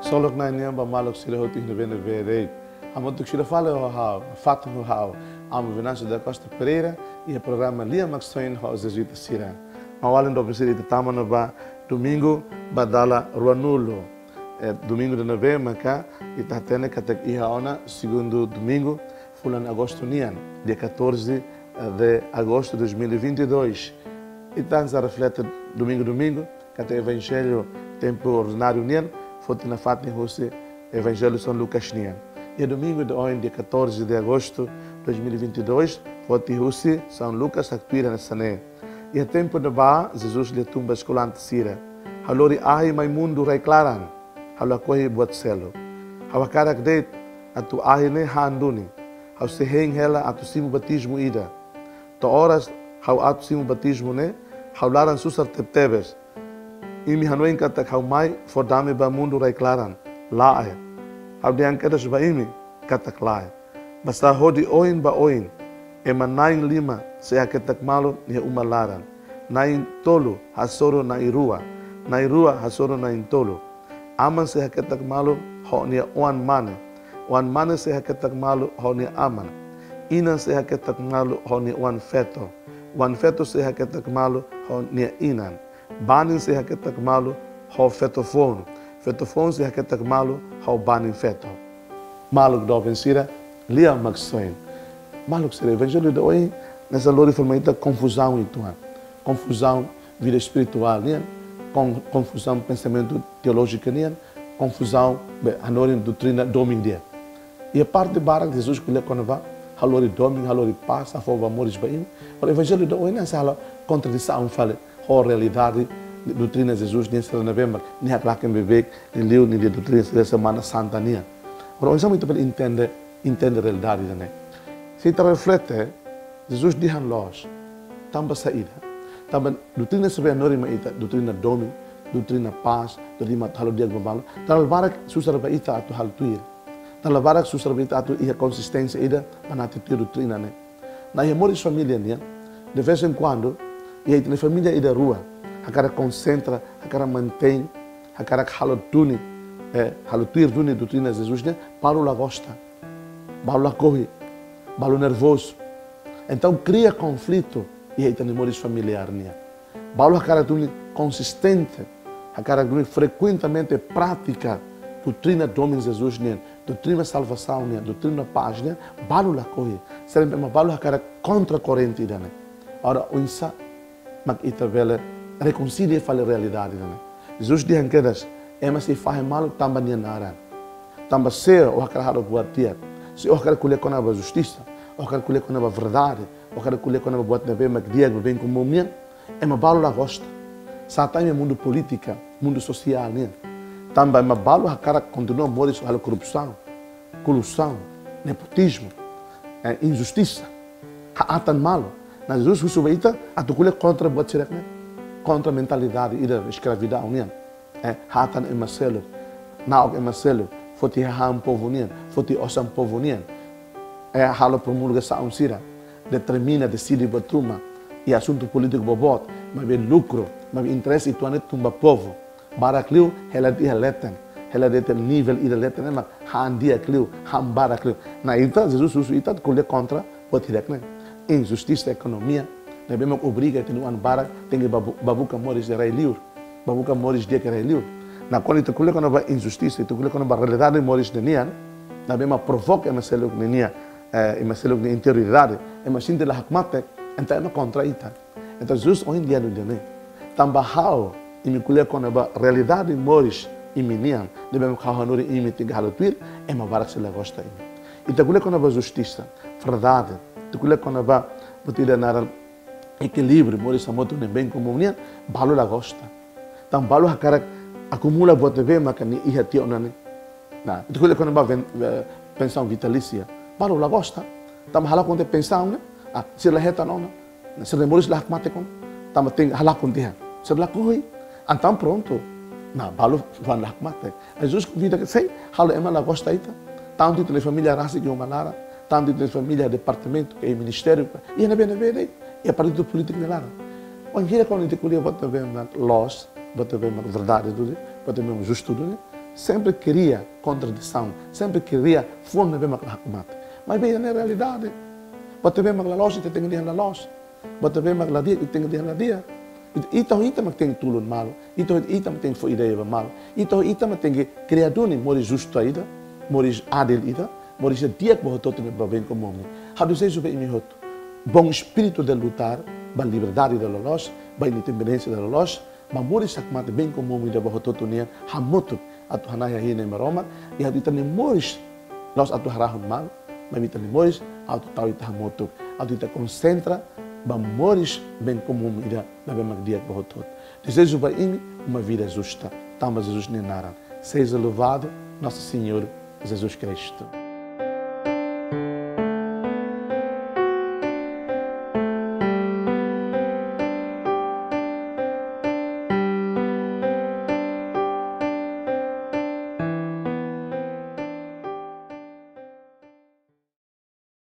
Solok na niya ba malok sila hoting na bene Amontuk sila fala o hao, fato o hao. Amo Venâncio da Costa Pereira e o programa Lia Maxoin aos jesuítas Sira. Awalin do pessoal de Tamana ba domingo badala Ruanulo. Domingo de novembro cá e tá tendo que até ia ona segundo domingo fulan agosto nian, dia 14 de agosto de 2022. E tá a reflete domingo que até evangelho tempo ordinário nian, foi na fatin você evangelho São Lucas nian. E domingo de hoje, dia 14 de agosto de 2022, foi Tihusi, São Lucas, Actuira na Sané. E a tempo de ba, Jesus lhe tumba escolante Sira. Halori ahi mai mundo reclaran, halakohi buat selo. Hawakarak deit, atu ahi ne handuni. Hau se heng hela atu simu batismo ida. To horas, hau atu simu batismo ne, hau laran susar teptebes. Imi hanoin katak hau mai, fordame ba mundo reclaran, lae. Hau diangkedas ba imi, katak lae. Basta hodi oin ba oin, ema naing lima, seha ketak malo niha umalaran. Naing tolu, hasoro na irua hasoro na intolo. Aman seha ketak malo, ho niha oan mane seha ketak malo, ho niha aman. Inan seha ketak malo, ho niha oan feto seha ketak malo, ho niha inan. Banin seha ketak malo, ho fetofono. Fetofon seha ketak malo, ho banin feto. Maluk do vencira, Lia Maxoin. Maluk será evangelho de hoje, nessa lore formalita confusão ituan. Confusão vida espiritual, né? Confusão pensamento teológico, né? Confusão a doutrina domindia. E a parte de barra Jesus que ele quando vai, halori domingo, halori paz, a favor amores bem. O evangelho de hoje nessa ela contradição fala a realidade doutrina de Jesus nesse novembro, nem a claque bebê, nem leu nem de doutrina da semana santa nia. Ora, isso muito para entender a realidade, né? Se te reflete, Jesus diz a nós, tamba saída, tamba doutrina sobre a norma ita, doutrina domingo, doutrina paz, doutrina halo dia global, tal barak susar ba ita atu hal tuir, tal barak susar ba ita atu ia consistência ida, manati tuir doutrina né? Na amores família né? De vez em quando, e aí na família ida rua, a cara concentra, a cara mantém, a cara halo tuni, halo tuir tuni doutrina de Jesus né? Paulo la gosta, Paulo la corre, Paulo nervoso. Então cria conflito e aí tem amores familiar né? Paulo a cara tuni consistente, a cara frequentemente prática doutrina domínio Jesus né? Doutrina salvação né? Doutrina paz né? Paulo la corre, sempre mas Paulo a cara contra corrente né? Ora o insa mak ita vela reconcilia fala realidade né? Jesus diz que das mas se faz mal também nem nada, também se o cara halo buat dia, se o cara colher com a justiça, o cara colher com a verdade, o cara colher com a buat nebe mak dia bem como minha, mas Paulo la gosta. Satai é mundo política, mundo social né? Também mas Paulo a cara continua a morrer sobre corrupção, colução, nepotismo, injustiça, há malo. Na Jesus o subeita a tu colher contra buat sirek né? Contra a mentalidade e da escravidão né? Hatan e Marcelo, naok e Marcelo, foti ham povo nian, foti osam povo nian. Halo promulga sa unsira, determina, decide batuma, e assunto político bobot, mas bem lucro, mas bem interesse itu anet tumba povo. Barakliu, ela dia letan, ela dete nível ida letan, mas han dia kliu, ham barakliu. Na ita Jesus usu ita colher contra o tirek né? Injustiça economia, nebe mak obriga tenu an barak, tem babuca mores de railiur. Babuca mores dia que reliu. Na quando tu colhe quando vai injustiça, tu colhe quando vai realidade mores de nia, na bem mas provoca mas ele que nia, mas ele que interioridade, mas sinta la hakmate, então não contra ita. Então Jesus hoje dia no dia né, tambahau e me colhe quando vai realidade mores e menian, de bem que hanuri e me tiga halutuir, mas barak se la gosta ini. E tu colhe quando vai justiça, verdade, tu colhe quando vai botar na equilíbrio, mores a moto nem bem como nia, balu la gosta. Então, Paulo cara acumula buat TV maka ni iha tio nane. Nah, itu quando ba pensão vitalícia. Paulo la gosta. Tam hala quando pensão, né? Se la heta não, se remoris la mate com. Tam tem hala com dia. Se la coi. Então pronto. Na Paulo van la mate. Jesus vida que sei, hala ema la gosta ita. Tanto de família raça que uma lara, tanto de família departamento e ministério. E na bem e a partido político lara. Quando quando te colhe buat TV loss, buat TV verdade tudo, buat TV justo tudo, sempre queria contradição, sempre queria fome na bema mate. Mas bem na realidade, bota bem na loja que tem que ir na loja, bota bem na dia que tem que ir na dia. Então tem tudo malo, então tem foi ideia malo, então tem que criador nem mori justo ainda, mori adel ainda, mori já dia que vou todo para bem como homem. Há dois sobre mim outro, bom espírito de lutar, ba liberdade da loja, ba independência da loja, mas mori sakmat bem como homem da vou todo nia, hamoto atu hanaya hine maroma, e há também mori nós atu harahun mal, mas também mori atu tahu ita hamoto, atu ita concentra Moris bem como uma vida na mesma dia que todo. Desejo para mim uma vida justa. Tamo Jesus nem nada. Seja louvado nosso Senhor Jesus Cristo.